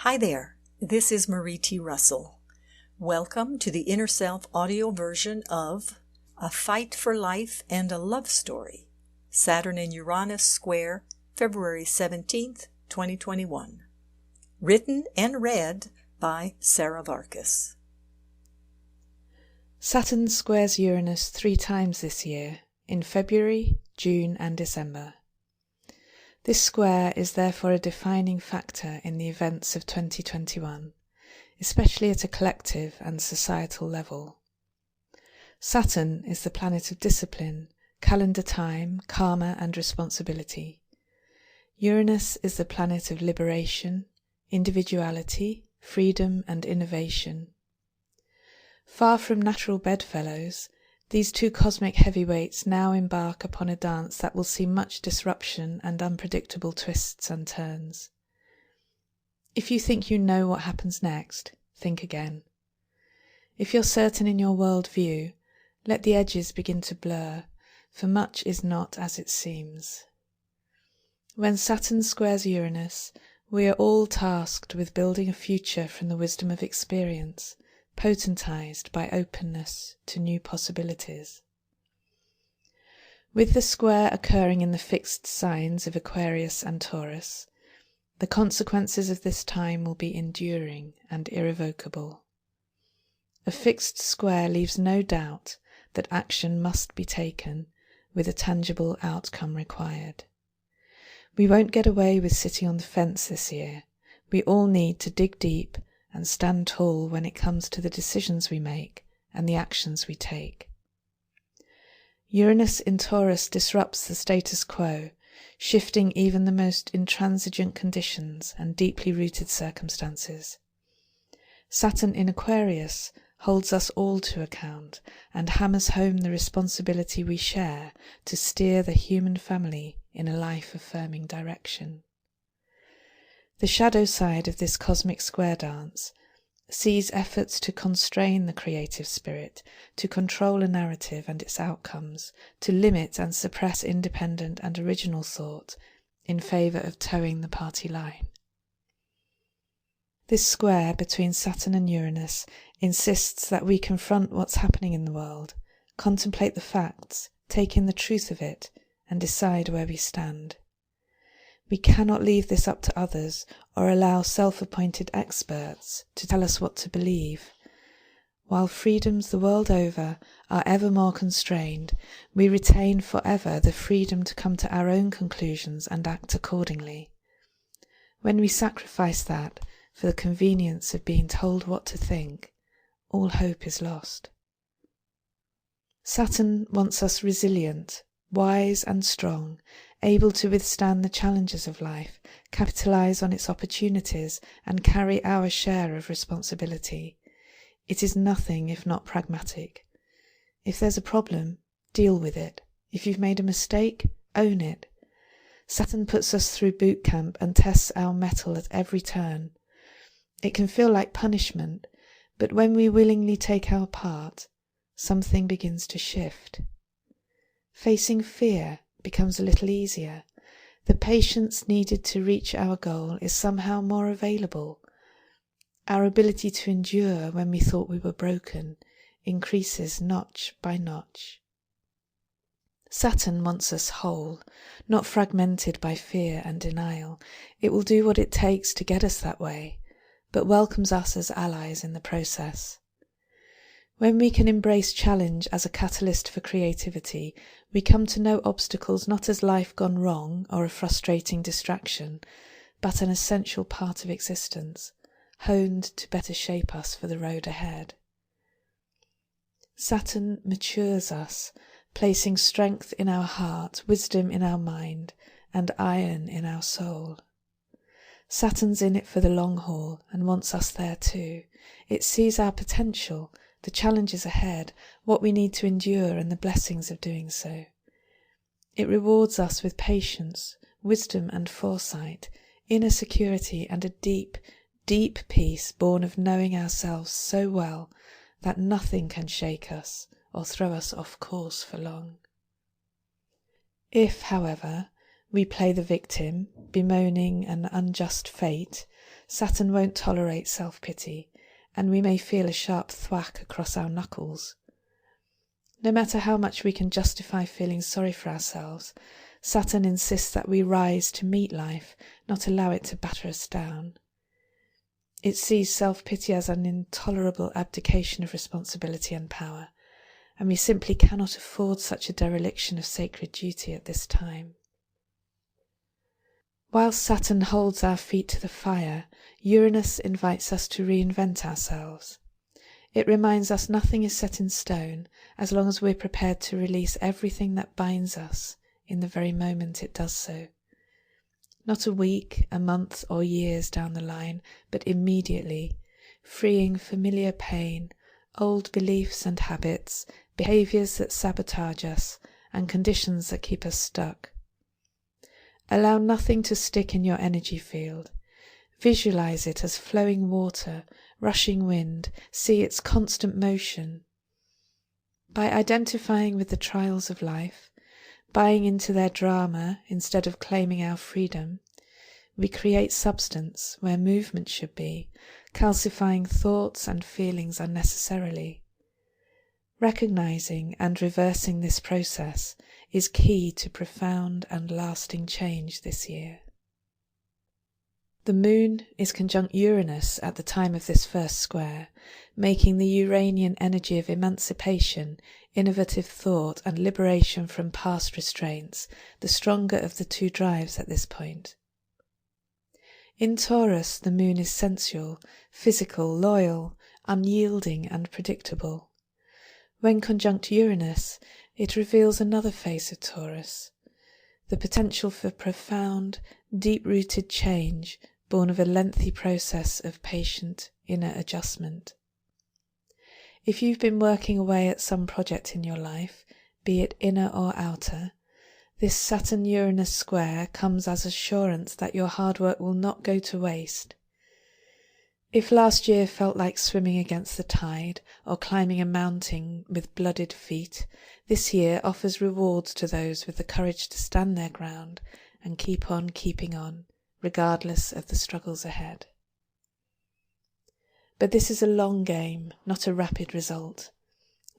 Hi there, this is Marie T. Russell. Welcome to the Inner Self audio version of A Fight for Life and a Love Story, Saturn and Uranus square, February 17th, 2021. Written and read by Sarah Varcas. Saturn squares Uranus 3 times this year, in February, June and December. This square is therefore a defining factor in the events of 2021, especially at a collective and societal level. Saturn is the planet of discipline, calendar time, karma and responsibility. Uranus is the planet of liberation, individuality, freedom and innovation. Far from natural bedfellows, these two cosmic heavyweights now embark upon a dance that will see much disruption and unpredictable twists and turns. If you think you know what happens next, think again. If you're certain in your world view, let the edges begin to blur, for much is not as it seems. When Saturn squares Uranus, we are all tasked with building a future from the wisdom of experience, potentised by openness to new possibilities. With the square occurring in the fixed signs of Aquarius and Taurus, the consequences of this time will be enduring and irrevocable. A fixed square leaves no doubt that action must be taken with a tangible outcome required. We won't get away with sitting on the fence this year. We all need to dig deep and stand tall when it comes to the decisions we make and the actions we take. Uranus in Taurus disrupts the status quo, shifting even the most intransigent conditions and deeply rooted circumstances. Saturn in Aquarius holds us all to account and hammers home the responsibility we share to steer the human family in a life-affirming direction. The shadow side of this cosmic square dance sees efforts to constrain the creative spirit, to control a narrative and its outcomes, to limit and suppress independent and original thought in favour of towing the party line. This square between Saturn and Uranus insists that we confront what's happening in the world, contemplate the facts, take in the truth of it, and decide where we stand. We cannot leave this up to others or allow self-appointed experts to tell us what to believe. While freedoms the world over are ever more constrained, we retain forever the freedom to come to our own conclusions and act accordingly. When we sacrifice that for the convenience of being told what to think, all hope is lost. Saturn wants us resilient, wise and strong, able to withstand the challenges of life, capitalise on its opportunities, and carry our share of responsibility. It is nothing if not pragmatic. If there's a problem, deal with it. If you've made a mistake, own it. Saturn puts us through boot camp and tests our mettle at every turn. It can feel like punishment, but when we willingly take our part, something begins to shift. Facing fear becomes a little easier. The patience needed to reach our goal is somehow more available. Our ability to endure when we thought we were broken increases notch by notch. Saturn wants us whole, not fragmented by fear and denial. It will do what it takes to get us that way, but welcomes us as allies in the process. When we can embrace challenge as a catalyst for creativity, we come to know obstacles not as life gone wrong or a frustrating distraction, but an essential part of existence, honed to better shape us for the road ahead. Saturn matures us, placing strength in our heart, wisdom in our mind, and iron in our soul. Saturn's in it for the long haul and wants us there too. It sees our potential, the challenges ahead, what we need to endure and the blessings of doing so. It rewards us with patience, wisdom and foresight, inner security and a deep, deep peace born of knowing ourselves so well that nothing can shake us or throw us off course for long. If, however, we play the victim, bemoaning an unjust fate, Saturn won't tolerate self-pity, and we may feel a sharp thwack across our knuckles. No matter how much we can justify feeling sorry for ourselves, Saturn insists that we rise to meet life, not allow it to batter us down. It sees self-pity as an intolerable abdication of responsibility and power, and we simply cannot afford such a dereliction of sacred duty at this time. While Saturn holds our feet to the fire, Uranus invites us to reinvent ourselves. It reminds us nothing is set in stone as long as we're prepared to release everything that binds us in the very moment it does so. Not a week, a month, or years down the line, but immediately, freeing familiar pain, old beliefs and habits, behaviours that sabotage us, and conditions that keep us stuck. Allow nothing to stick in your energy field. Visualize it as flowing water, rushing wind, see its constant motion. By identifying with the trials of life, buying into their drama instead of claiming our freedom, we create substance where movement should be, calcifying thoughts and feelings unnecessarily. Recognizing and reversing this process is key to profound and lasting change this year. The Moon is conjunct Uranus at the time of this first square, making the Uranian energy of emancipation, innovative thought and liberation from past restraints the stronger of the two drives at this point. In Taurus, the Moon is sensual, physical, loyal, unyielding and predictable. When conjunct Uranus, it reveals another face of Taurus, the potential for profound, deep-rooted change born of a lengthy process of patient inner adjustment. If you've been working away at some project in your life, be it inner or outer, this Saturn-Uranus square comes as assurance that your hard work will not go to waste. If last year felt like swimming against the tide or climbing a mountain with blooded feet, this year offers rewards to those with the courage to stand their ground and keep on keeping on, regardless of the struggles ahead. But this is a long game, not a rapid result.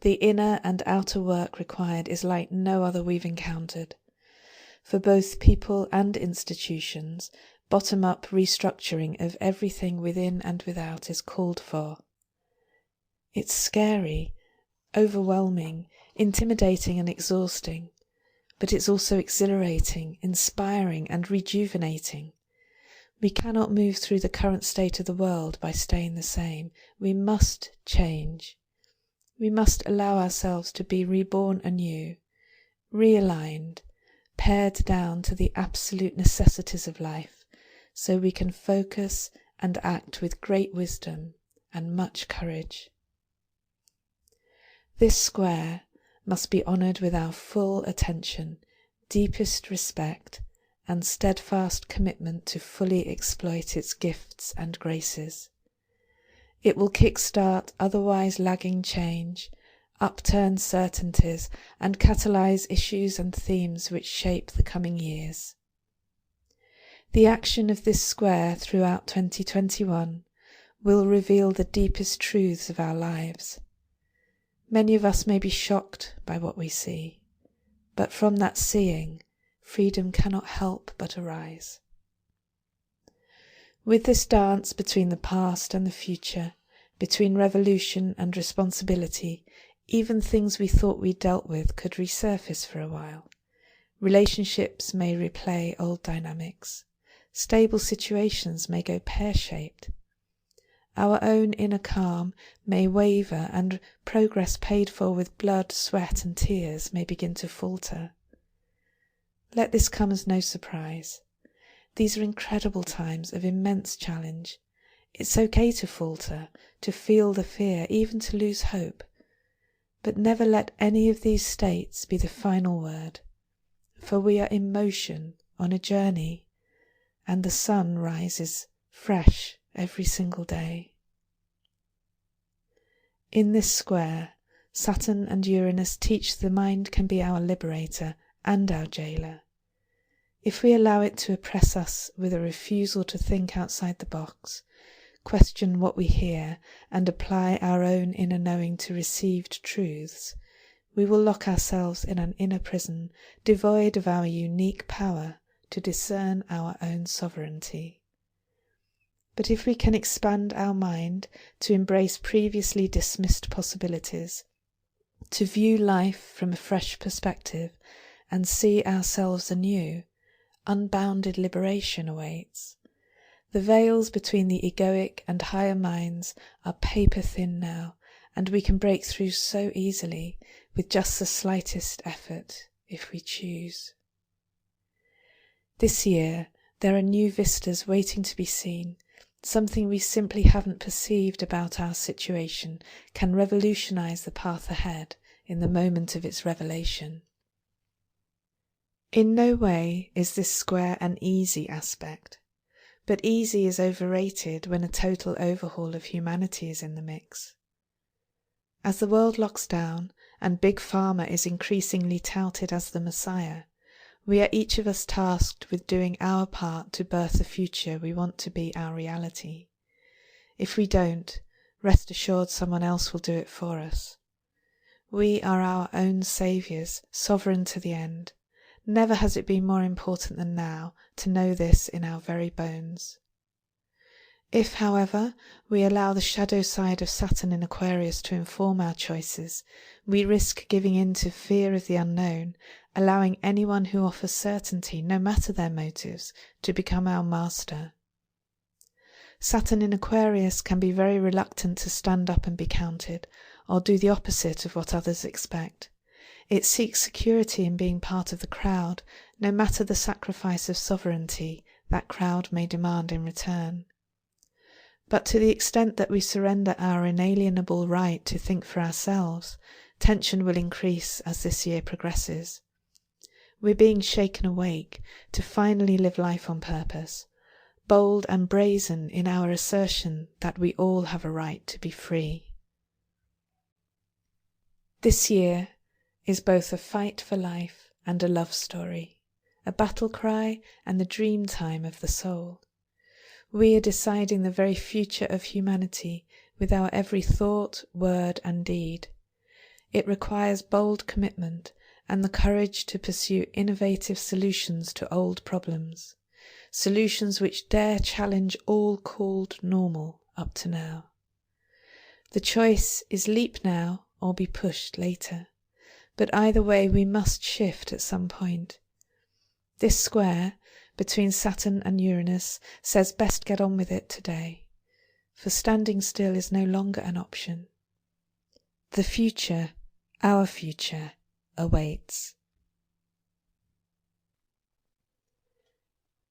The inner and outer work required is like no other we've encountered. For both people and institutions, bottom-up restructuring of everything within and without is called for. It's scary, overwhelming, intimidating and exhausting, but it's also exhilarating, inspiring and rejuvenating. We cannot move through the current state of the world by staying the same. We must change. We must allow ourselves to be reborn anew, realigned, pared down to the absolute necessities of life, so we can focus and act with great wisdom and much courage. This square must be honoured with our full attention, deepest respect, and steadfast commitment to fully exploit its gifts and graces. It will kickstart otherwise lagging change, upturn certainties, and catalyse issues and themes which shape the coming years. The action of this square throughout 2021 will reveal the deepest truths of our lives. Many of us may be shocked by what we see, but from that seeing, freedom cannot help but arise. With this dance between the past and the future, between revolution and responsibility, even things we thought we dealt with could resurface for a while. Relationships may replay old dynamics. Stable situations may go pear-shaped. Our own inner calm may waver and progress paid for with blood, sweat and tears may begin to falter. Let this come as no surprise. These are incredible times of immense challenge. It's okay to falter, to feel the fear, even to lose hope. But never let any of these states be the final word, for we are in motion on a journey, and the sun rises fresh every single day. In this square, Saturn and Uranus teach the mind can be our liberator and our jailer. If we allow it to oppress us with a refusal to think outside the box, question what we hear, and apply our own inner knowing to received truths, we will lock ourselves in an inner prison devoid of our unique power to discern our own sovereignty. But if we can expand our mind to embrace previously dismissed possibilities, to view life from a fresh perspective and see ourselves anew, unbounded liberation awaits. The veils between the egoic and higher minds are paper thin now, and we can break through so easily with just the slightest effort if we choose. This year there are new vistas waiting to be seen. Something we simply haven't perceived about our situation can revolutionize the path ahead in the moment of its revelation. In no way is this square an easy aspect, but easy is overrated when a total overhaul of humanity is in the mix. As the world locks down and Big Pharma is increasingly touted as the Messiah, we are each of us tasked with doing our part to birth the future we want to be our reality. If we don't, rest assured someone else will do it for us. We are our own saviours, sovereign to the end. Never has it been more important than now to know this in our very bones. If, however, we allow the shadow side of Saturn in Aquarius to inform our choices, we risk giving in to fear of the unknown, allowing anyone who offers certainty, no matter their motives, to become our master. Saturn in Aquarius can be very reluctant to stand up and be counted, or do the opposite of what others expect. It seeks security in being part of the crowd, no matter the sacrifice of sovereignty that crowd may demand in return. But to the extent that we surrender our inalienable right to think for ourselves, tension will increase as this year progresses. We're being shaken awake to finally live life on purpose, bold and brazen in our assertion that we all have a right to be free. This year is both a fight for life and a love story, a battle cry and the dream time of the soul. We are deciding the very future of humanity with our every thought, word and deed. It requires bold commitment and the courage to pursue innovative solutions to old problems, solutions which dare challenge all called normal up to now. The choice is leap now or be pushed later. But either way we must shift at some point. This square between Saturn and Uranus says best get on with it today, for standing still is no longer an option. The future, our future, awaits.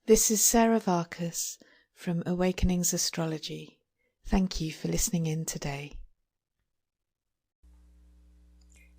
This is Sarah Varcas from Awakenings Astrology. Thank you for listening in today.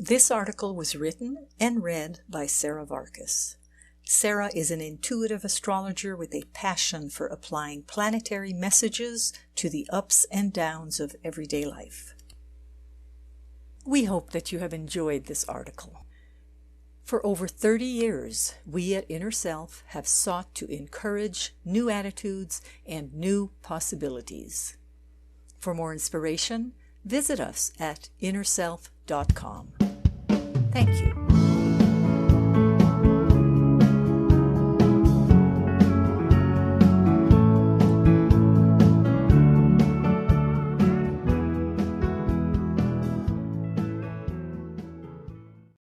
This article was written and read by Sarah Varcas. Sarah is an intuitive astrologer with a passion for applying planetary messages to the ups and downs of everyday life. We hope that you have enjoyed this article. For over 30 years, we at Inner Self have sought to encourage new attitudes and new possibilities. For more inspiration, visit us at innerself.com. Thank you.